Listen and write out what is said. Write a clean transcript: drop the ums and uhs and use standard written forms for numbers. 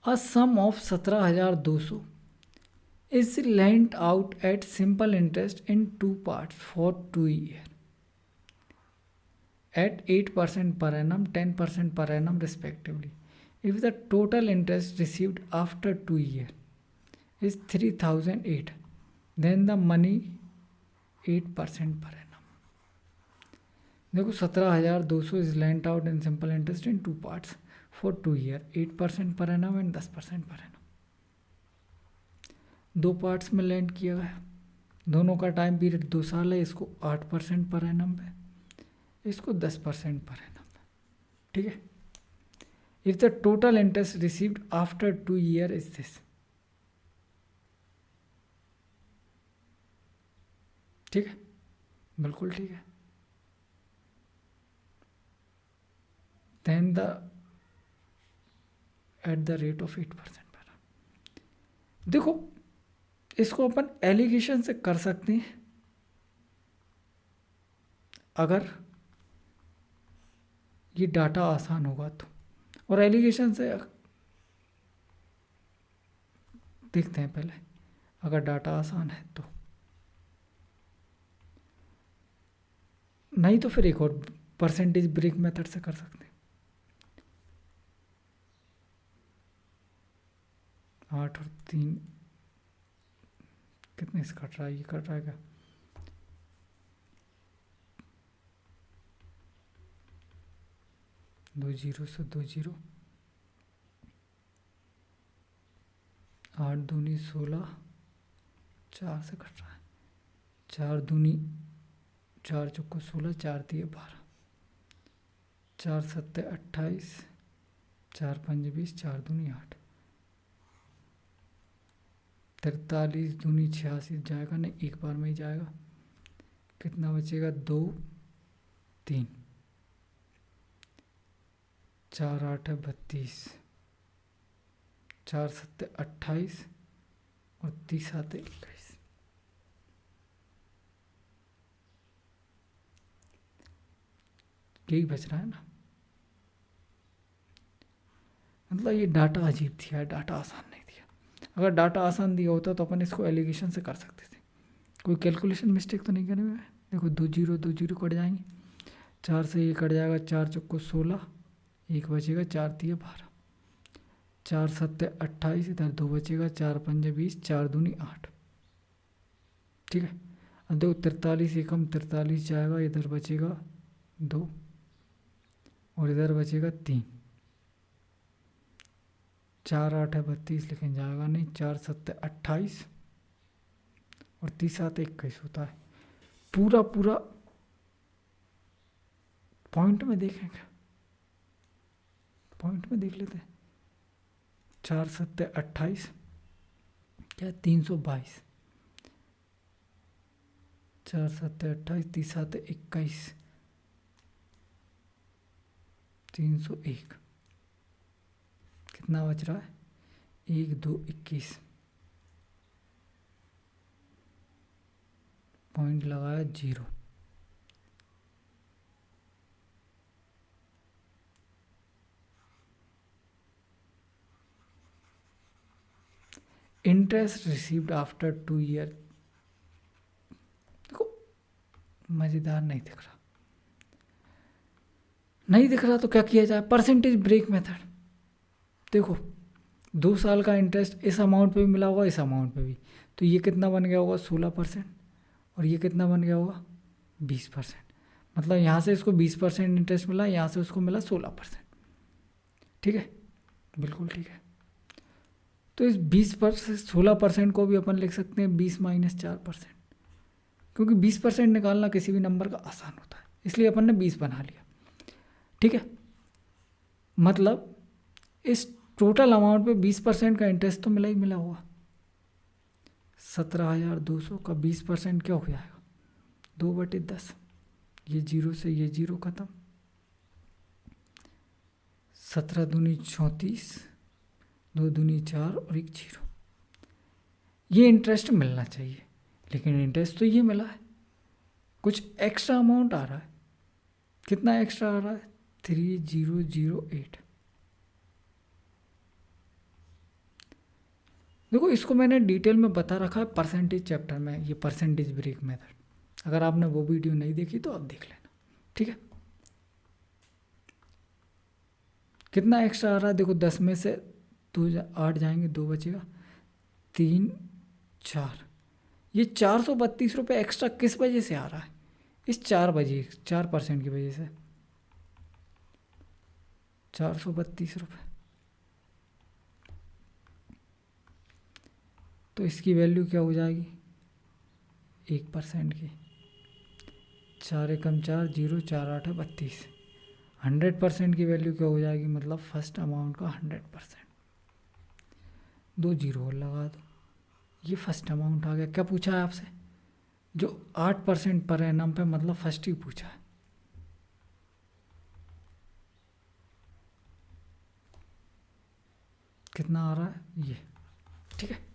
A sum of 17,200 is lent out at simple interest in 2 parts for 2 years at 8% per annum, 10% per annum respectively. If the total interest received after 2 years is 3,008, then the money 8% per annum. देखो 17,200 is lent out in simple interest in 2 parts for 2 year, 8% per annum and 10% per annum. 2 parts में lent किया गया, दोनों का time period 2 साल है। इसको 8% per annum है, इसको 10% पर एनम है। ठीक है। If the total interest received after 2 year is this. ठीक है, बिल्कुल ठीक है। Then the at the rate of 8% पर। देखो इसको अपन एलिगेशन से कर सकते हैं अगर ये डाटा आसान होगा तो, और एलिगेशन से देखते हैं पहले अगर डाटा आसान है तो, नहीं तो फिर एक और परसेंटेज ब्रेक मेथड से कर सकते हैं। 8 और 3 कितने से कट रहा है, ये कट रहा है क्या? 2 जीरो से 2 जीरो, 8 दूनी 16, 4 से कट रहा है। 4 दूनी 4 चौको 16, 4 दिए 12, 4 सत्ते 28, 4 पंज 20, 4 दूनी 8, 43 दूनी 86 जाएगा नहीं, एक बार में ही जाएगा। कितना बचेगा? 2 3, 4 8 है 32, 4 सत्ते 28 और 30 आते 21। यही बच रहा है ना। मतलब ये डाटा अजीब दिया, डाटा आसान नहीं दिया। अगर डाटा आसान दिया होता तो अपन इसको एलिगेशन से कर सकते थे। कोई कैलकुलेशन मिस्टेक तो नहीं करे हुए। देखो 2 जीरो कट जाएंगे, 4 से ये कट जाएगा, 4 चौको 16, एक बचेगा, 4 दिए 12, 4 सत्ते 28, इधर 2 बचेगा, 4 पंजे 20, 4 दूनी 8। ठीक है। अब देखो 43 एकम 43 जाएगा, इधर बचेगा 2 और इधर बचेगा 3, 4 8 है 32 लेकिन जाएगा नहीं, 4 सत्ते 28 और 30 आते 21 होता है। पूरा पूरा पॉइंट में देखेंगे, पॉइंट में देख लेते हैं। 4 सत्ते 28 क्या 322, 4 सत्ते 28, 30 आते 21, 301। कितना बच रहा है? 1 2 21। पॉइंट लगाया 0। Interest received after 2 year. देखो मजेदार नहीं दिख रहा, नहीं दिख रहा तो क्या किया जाए? Percentage break method. देखो 2 साल का इंटरेस्ट इस अमाउंट पे भी मिला होगा, इस अमाउंट पे भी, तो ये कितना बन गया होगा? 16%। और ये कितना बन गया होगा? 20%। मतलब यहाँ से इसको 20% इंटरेस्ट मिला, यहाँ से उसको मिला 16%। ठीक है, बिल्कुल ठीक है। तो इस 20% 16% को भी अपन लिख सकते हैं 20 - 4%, क्योंकि 20% निकालना किसी भी नंबर का आसान होता है, इसलिए अपन ने 20 बना लिया। ठीक है, मतलब इस टोटल अमाउंट पे 20% का इंटरेस्ट तो मिला ही मिला होगा। 17,200 का 20% क्या हो जाएगा? 2/10। ये 0 से ये 0 खत्म, 17 दूनी 34, 2 दूनी 4 और 1 0। ये इंटरेस्ट मिलना चाहिए, लेकिन इंटरेस्ट तो ये मिला है, कुछ एक्स्ट्रा अमाउंट आ रहा है। कितना एक्स्ट्रा आ रहा है? 3008। देखो इसको मैंने डिटेल में बता रखा है परसेंटेज चैप्टर में, ये परसेंटेज ब्रेक मेथड। अगर आपने वो वीडियो नहीं देखी तो आप देख लेना, ठीक है। कितना एक्स्ट्रा आ रहा है देखो, 10 में से 8 जाएंगे, 2 बचेगा, 3 4, ये 432 रुपये एक्स्ट्रा किस वजह से आ रहा है? इस 4% की वजह से 432 रुपये। तो इसकी वैल्यू क्या हो जाएगी? 1% की, 4 एकम 4, 0 4 8 32। 100% की वैल्यू क्या हो जाएगी? मतलब फर्स्ट अमाउंट का 100%। 2 जीरो और लगा दो, ये फर्स्ट अमाउंट आ गया। क्या पूछा है आपसे? जो 8% पर एनम पे, मतलब फर्स्ट ही पूछा है। कितना आ रहा है ये, ठीक है।